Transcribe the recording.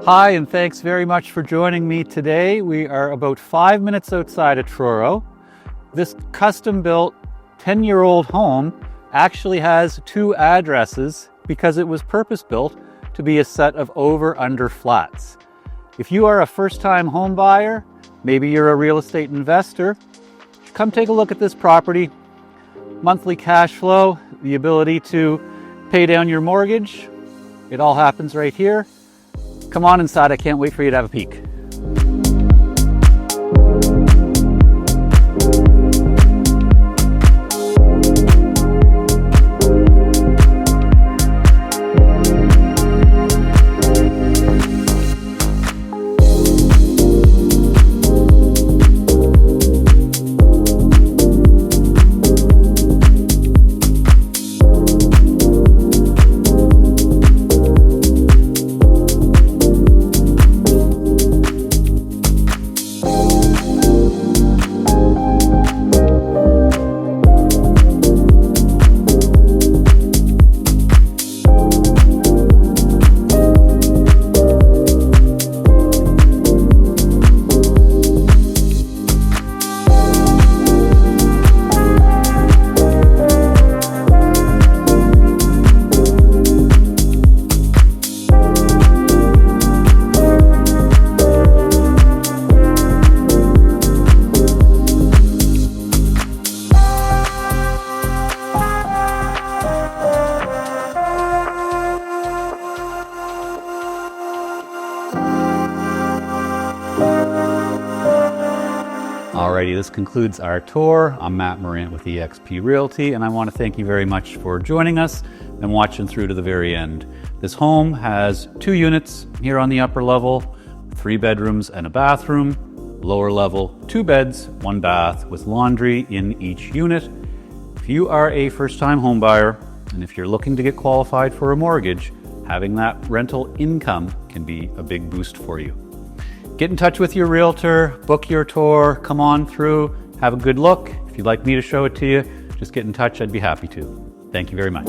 Hi, and thanks very much for joining me today. We are about 5 minutes outside of Truro. This custom-built 10-year-old home actually has 2 addresses because it was purpose-built to be a set of over-under flats. If you are a first-time home buyer, maybe you're a real estate investor, come take a look at this property. Monthly cash flow, the ability to pay down your mortgage, it all happens right here. Come on inside, I can't wait for you to have a peek. Alrighty, this concludes our tour. I'm Matt Morant with eXp Realty, and I want to thank you very much for joining us and watching through to the very end. This home has 2 units here on the upper level, 3 bedrooms and a bathroom. Lower level, 2 beds, 1 bath with laundry in each unit. If you are a first-time home buyer, and if you're looking to get qualified for a mortgage, having that rental income can be a big boost for you. Get in touch with your realtor, book your tour, come on through, have a good look. If you'd like me to show it to you, just get in touch, I'd be happy to. Thank you very much.